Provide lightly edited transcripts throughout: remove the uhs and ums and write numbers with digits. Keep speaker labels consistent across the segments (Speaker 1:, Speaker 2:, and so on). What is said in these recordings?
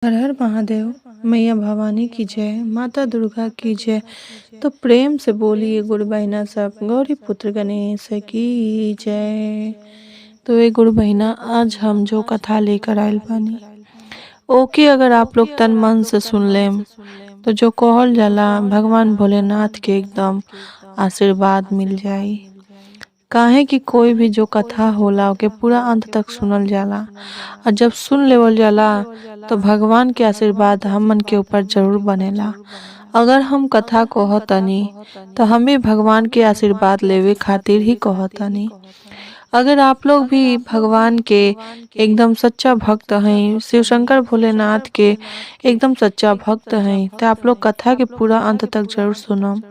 Speaker 1: हर हर महादेव। मैया भवानी की जय, माता दुर्गा की जय। तो प्रेम से बोलिए गुरु बहिना सब, गौरी पुत्र गणेश की जय। तो ये गुरु बहिना, आज हम जो कथा लेकर आयल बानी ओके अगर आप लोग तन मन से सुन लेम तो जो कहल जाला भगवान भोलेनाथ के एकदम आशीर्वाद मिल जाई। काहे कि कोई भी जो कथा होला ओके पूरा अंत तक सुनल जाला और जब सुन लेवल जाला तो भगवान के आशीर्वाद हमन के ऊपर जरूर बनेला। अगर हम कथा कहतनी तो हमें भगवान के आशीर्वाद लेवे खातिर ही कहतनी। अगर आप लोग भी भगवान के एकदम सच्चा भक्त हैं, शिव शंकर भोलेनाथ के एकदम सच्चा भक्त हैं, तो आप लोग कथा के पूरा अंत तक जरूर सुनम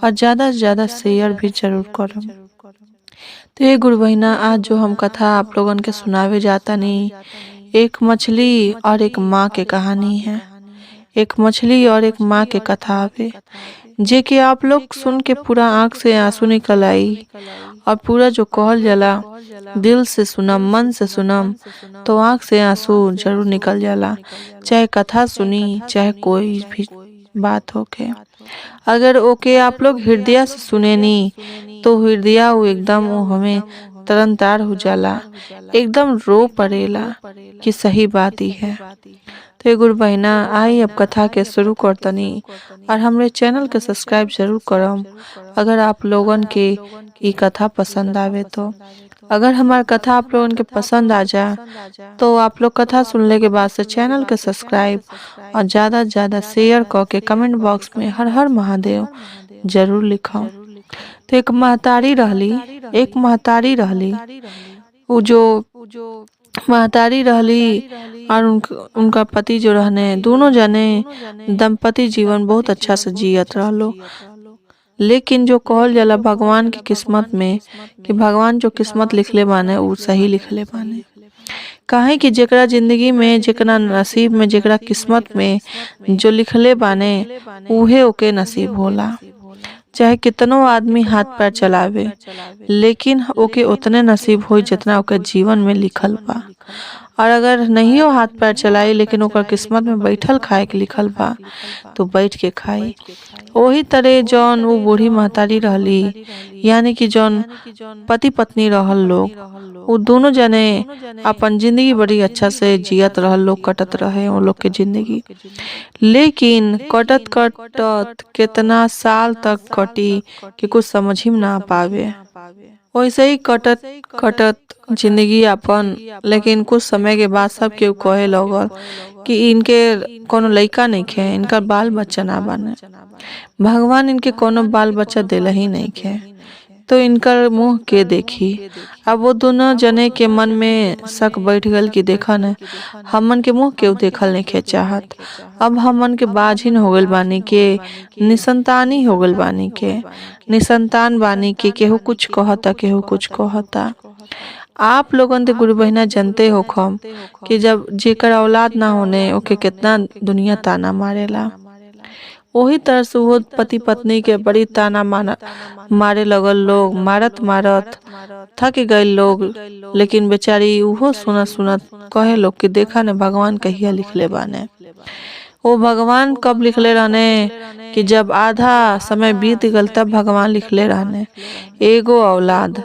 Speaker 1: और ज्यादा से ज्यादा शेयर भी जरूर करम। तो ये गुरु बहिना, आज जो हम कथा आप लोगन के सुनावे जाता नहीं, एक मछली और एक माँ के कहानी है। एक मछली और एक माँ के कथा है जे कि आप लोग सुन के पूरा आंख से आंसू निकल आई और पूरा जो कहल जाला दिल से सुनम, मन से सुनम तो आंख से आंसू जरूर निकल जाला। चाहे कथा सुनी चाहे कोई भी बात होके, अगर ओके आप लोग हृदय से सुने नी तो हृदय वो एकदम वो हमें तरन तार हो जाला, एकदम रो पड़ेला कि सही बात ही है। तो ये गुरु बहिना, आई अब कथा के शुरू करतनी और हमरे चैनल के सब्सक्राइब जरूर करम अगर आप लोगन के ये कथा पसंद आवे तो। अगर हमारा कथा आप लोगन के पसंद आ जाए तो आप लोग कथा सुनने के बाद से चैनल के सब्सक्राइब और ज्यादा से ज्यादा शेयर करके कमेंट बॉक्स में हर हर महादेव जरूर लिखो। तो एक महतारी रहली वो जो महतारी रहली और उनका पति जो रहने, दोनों जने दंपति जीवन बहुत अच्छा से जियत रहलो। लेकिन जो कहल जाला भगवान की किस्मत में कि भगवान जो किस्मत लिखले बाने वो सही लिखले बाने। काहे कि जेकरा जिंदगी में, जेकरा नसीब में, जेकरा किस्मत में जो लिखले बाने उहे ओके नसीब होला। चाहे कितनो आदमी हाथ पैर चलावे लेकिन ओके उतने नसीब होई जितना ओके जीवन में लिखल बा। और अगर नहीं हो हाथ पैर चलाई लेकिन ओकर किस्मत में बैठल खाए के लिखल बा तो बैठ के खाई। वही तरह जौन वो बूढ़ी महतारी रहली, यानी कि जौन पति पत्नी रहल लोग, वो दोनों जने अपन जिंदगी बड़ी अच्छा से जियत रहल लोग, कटत रहे वो लोग के जिंदगी। लेकिन कटत कटत कितना साल तक कटी कि कुछ समझ ही ना पावे। वैसे ही कटत कटत जिंदगी अपन, लेकिन कुछ समय के बाद सब केहू कहे लगल कि इनके कोनो लइका नहीं खे, इनका बाल बच्चा ना बने, भगवान इनके कोनो बाल बच्चा दिला ही नहीं खे तो इनकर मुंह के देखी। अब वो दोनों जने के मन में शक बैठ गल कि देखा न हमन के मुंह केहू देखल नहीं खे चाहत। अब हमन के बाझिन हो गल बानी के, निसंतानी हो गल बानी के, निसंतान बानी के, केहू कुछ कहता केहू कुछ कहता। आप लोगन ते गुरु बहिना जानते हो खम कि जब जेकर औलाद ना होने ओके कितना दुनिया ताना मारेला। वही तरह से वो पति पत्नी के बड़ी ताना मारे लगल लोग, मारत मारत थक गए लोग। लेकिन बेचारी उहो सुनत सुनत कहे लोग कि देखा ने भगवान कहिया लिखले बाने। वो भगवान कब लिखले रहने कि जब आधा समय बीत गल तब भगवान लिखले रहने एगो औलाद।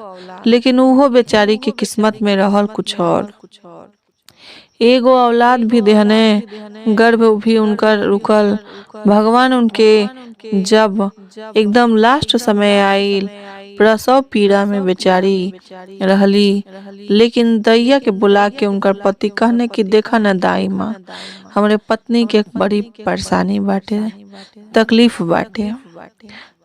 Speaker 1: लेकिन उहो बेचारी के किस्मत में रहल कुछ और। एगो औलाद भी देहने, गर्भ भी उनकर रुकल। भगवान उनके जब एकदम लास्ट समय आइल, प्रसव पीड़ा में बेचारी रहली। लेकिन दैया के बुला के उनकर पति कहने कि देखा न दाई माँ, हमरे पत्नी के बड़ी परेशानी बाटे, तकलीफ बाटे।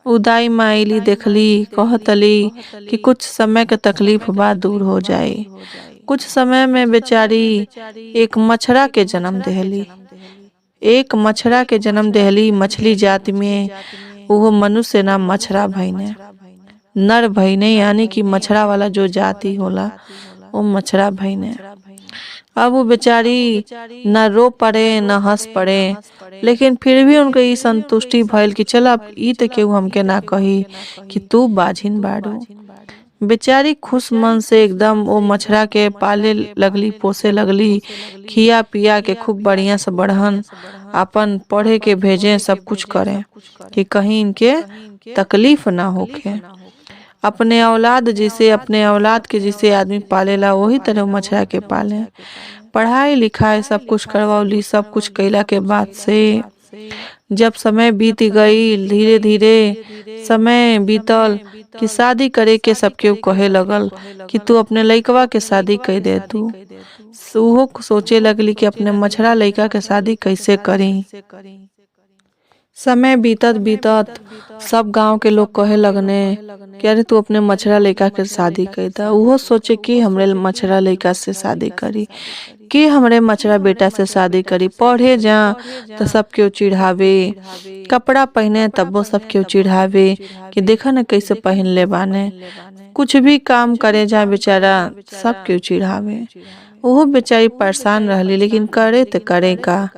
Speaker 1: उदाई माँ आइली, देखली, कहतली कि कुछ समय के तकलीफ बाद दूर हो जाए। कुछ समय में बेचारी एक मछरा के जन्म देहली। एक मछरा के जन्म देहली मछली जाति में। वो मनुष्य ना मछरा भईने, नर भईने, यानी कि मछरा वाला जो जाति होला वो मछरा भईने। अब वो बेचारी न रो पड़े न हंस पड़े, लेकिन फिर भी उनके ई संतुष्टि भइल कि चल अब ई तो केहू हमके ना कही कि तू बाझिन बाड़ू। बेचारी खुश मन से एकदम वो मछरा के पाले लगली, पोसे लगली, खिया पिया के खूब बढ़िया से बढ़न, अपन पढ़े के भेजे, सब कुछ करें कि कहीं इनके तकलीफ ना होखे। अपने औलाद जिसे, अपने औलाद के जिसे आदमी पालेला वही तरह मछरा के पाले। पढ़ाई लिखाई सब कुछ करवौली। सब कुछ कैला के बाद से जब समय बीत गई, धीरे धीरे समय बीतल कि शादी करे के सब केहू कहे लगल कि तू अपने लइकवा के शादी कर दे। तू उहो सोचे लगली कि अपने मछरा लइका के शादी कैसे करी। समय बीतत बीतत सब गांव के लोग कहे लगने कि अरे तू अपने मछरा लइका के शादी कर दा। उहो सोचे कि हमरे मछरा लइका से शादी करी, कि हमरे मछरा बेटा से शादी करी। पढ़े जा तो सब केहू चिढ़ावे, कपड़ा पहने तब वो सब केहू चिढ़ावे कि देखा न कैसे पहन ले बाने। कुछ भी काम करे जा बेचारा सब केहू चिढ़ावे। वो बेचारी परेशान रहली, लेकिन करे तो करे का।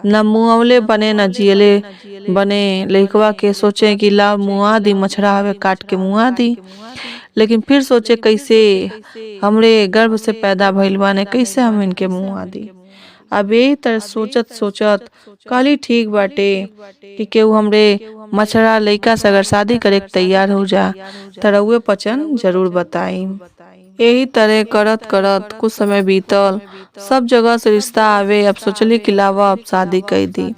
Speaker 1: न मुआवले बने न जियले बने। लइकवा के सोचे कि ला मुआ दी, मछरा हवे काट के मुआ दी। लेकिन फिर सोचे कैसे हमरे गर्भ से पैदा भइल बाने, कैसे हम इनके मुआ दी। अब यही तरह सोचत सोचत कहली ठीक बाटे कि केहू हमरे मछरा लइका से अगर शादी करे के तैयार हो जा त रउए पचन जरूर बताई। यही तरह करत करत कुछ समय बीतल, सब जगह से रिश्ता आवे। अब सोचली कि लावा अब शादी कर दी।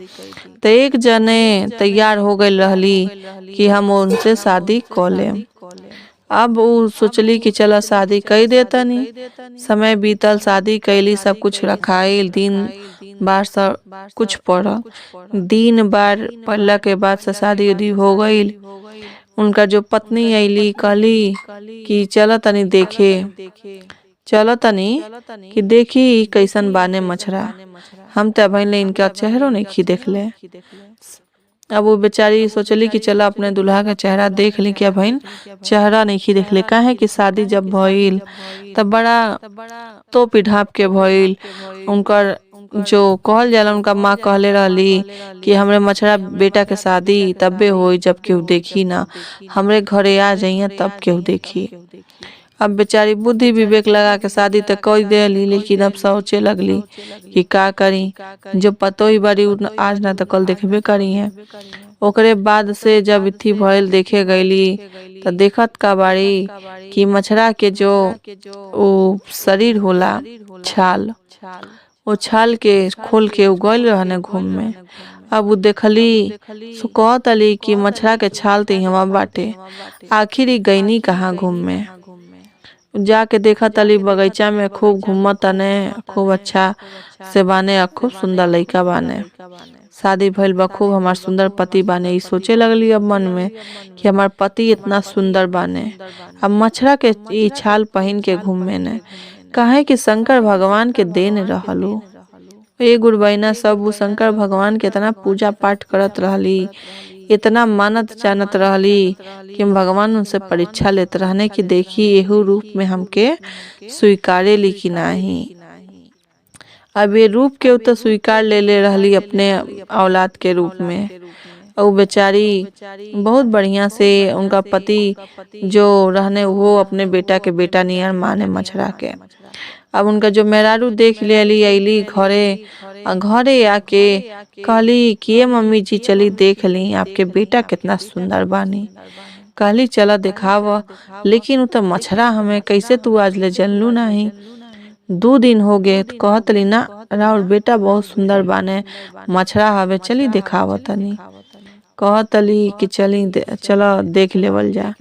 Speaker 1: तो एक जने तैयार हो गई रहली कि हम उनसे शादी कर लेम। अब वो सोचली कि चला शादी कर देता। नहीं समय बीतल, शादी कैली, सब कुछ रखाइल, दिन बार सब कुछ पड़ल। दिन बार पड़ला के बाद से शादी उदी हो गई। उनका जो पत्नी आईली कहली कि चल तनी देखे, चल तनी कि देखी कैसन बाने मछरा। हम तो भइले इनका चेहरो नहीं देखले। अब वो बेचारी सोचली कि चला अपने दुल्हा का चेहरा देख ली। क्या बहन चेहरा नहीं देखले, काहे कि शादी जब भइल तब बड़ा तो पिढ़ाप के भइल। उनकर जो कहल जाला, उनका माँ कहले रहली कि हमरे मछरा बेटा के शादी तबे होई जब केहू देखी ना, हमरे घरे आ जाइए तब केहू देखी। अब बेचारी बुद्धि विवेक लगा के शादी तो कर देली, लेकिन अब सोचे लगली कि का करी। जो पतो ही बड़ी आज ना तो कल देखबे करी है। ओकरे बाद से जब इथी भइल देखे गईली तो देखत का बाड़ी कि मछरा के जो वो शरीर होला, छाल, वो छाल के खोल के उगल रहने घूम में। अब वो देखली सो कहतली कि मछरा के छाल ते हवा बाटे, आखिर गईनी कहाँ घूम में। जाके देखा तली बगीचा में खूब घूमत तने, खूब अच्छा से बाने, खूब सुंदर लइका बाने, शादी भइल बा, खूब हमार सुंदर पति बाने। ई सोचे लगली अब मन में कि हमार पति इतना सुंदर बाने, अब मछरा के ई छाल पहन के घूमे ने, काहे कि शंकर भगवान के देन रहलू। ये गुरबैना सब वो शंकर भगवान के इतना पूजा पाठ करत रहली, इतना मानत जानत रहली कि भगवान उनसे परीक्षा लेते रहने की देखी एहू रूप में हमके स्वीकारे ली कि नहीं। अब ये रूप के तो स्वीकार ले रहली अपने औलाद के रूप में। और बेचारी बहुत बढ़िया से उनका पति जो रहने वो अपने बेटा के बेटा नियर माने मछरा के। अब उनका जो मेहरारू देख लेली, अली घरे, घरे आके कहली कि ये मम्मी जी चली देख ली आपके बेटा कितना सुंदर बानी। कहली चला दिखावा, लेकिन वो तो मछरा हमें कैसे तू आज ले जनलू नहीं, 2 दिन हो गए। तो कहतली ना राउर बेटा बहुत सुंदर बाने, मछरा हवे, चली दिखावा तनी। कहतली कि चला देख लेवल जा।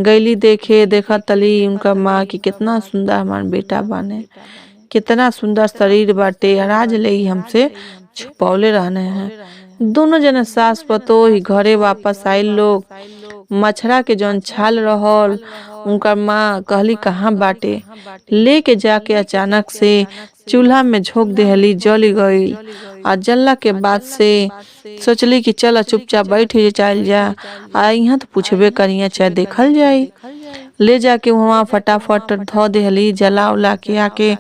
Speaker 1: गईली देखे, देखा तली उनका माँ की कितना सुंदर हमार बेटा बाने, कितना सुंदर शरीर बाटे, आज ले हमसे छुपौले रहने हैं। दोनों जने सास पतो ही घरे वापस आइल लोग। मछरा के जौन छाल रहल उनका माँ कहली कहाँ बाटे, लेके जाके अचानक से चूल्हा में झोंक देहली, जल गई। आ जलला के बाद से सोचली कि चल चुपचाप बैठ चल जा, आ यहाँ तो पूछबे करिए चाहे देखल जाई। ले जाके वहाँ फटाफट धो देहली, जला उला के आके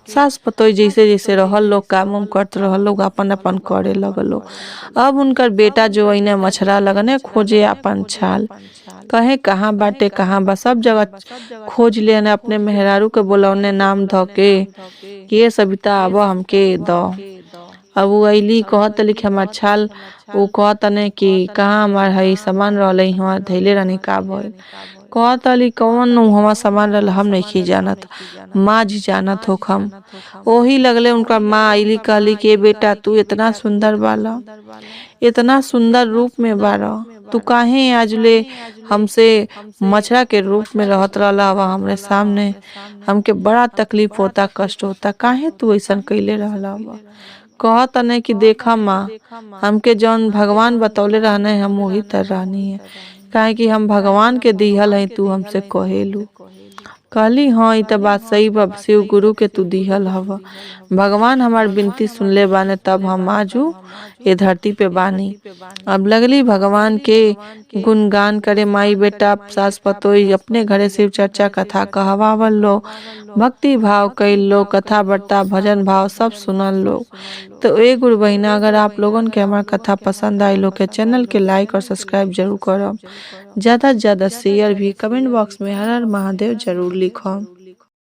Speaker 1: सास पतोई जैसे जैसे रहल लोग काम उम करत रहल लोग, अपन अपन करे लगल लोग। अब उनकर बेटा जो इने मछरा लगने खोजे अपन छाल, कहे कहाँ बाटे कहाँ बा, सब जगह खोज लेने, अपने मेहरारू के बोलौने नाम धो के कि ये सबिता अब हमके दो। अब वो अली कहत लिखे हमार छाल, वो कहतने कि कहाँ हमार हई सामान रहले हमार धैले रहनी का भइल। कहत अली कौन हमार सामान रहल हम नहीं जानत, माँ जी जानत हो हम। ओही लगले उनका माँ अली कहली कि बेटा तू इतना सुंदर बाला, इतना सुंदर रूप में बारा, तू काहे आजले हमसे मछरा के रूप में रहत रहला हवा हमरे सामने, हमके बड़ा तकलीफ होता कष्ट होता, काहे तू ऐसा कैले रहला हवा। कहत नहीं कि देखा माँ, हमके जौन भगवान बतौले रहने हम वही तर रहनी है, काहे कि हम भगवान के दिहल है, तू हमसे कहेलू। कहली हाँ ई त बात सही बा, शिव गुरु के तू दिहल हवा, भगवान हमार विनती सुनले बाने तब हम आजू ये धरती पे बानी। अब लगली भगवान के गुणगान करे, माई बेटा सास पतोई अपने घरे शिव चर्चा कथा कहवावल लो, भक्ति भाव कैल लो, कथा बट्टा भजन भाव सब सुनल लो। तो ए गुरु बहिना, अगर आप लोगन के हमार कथा पसंद आई लो के चैनल के लाइक और सब्सक्राइब जरूर करब, ज्यादा से ज्यादा शेयर भी, कमेंट बॉक्स में हर हर महादेव जरूर लिखम।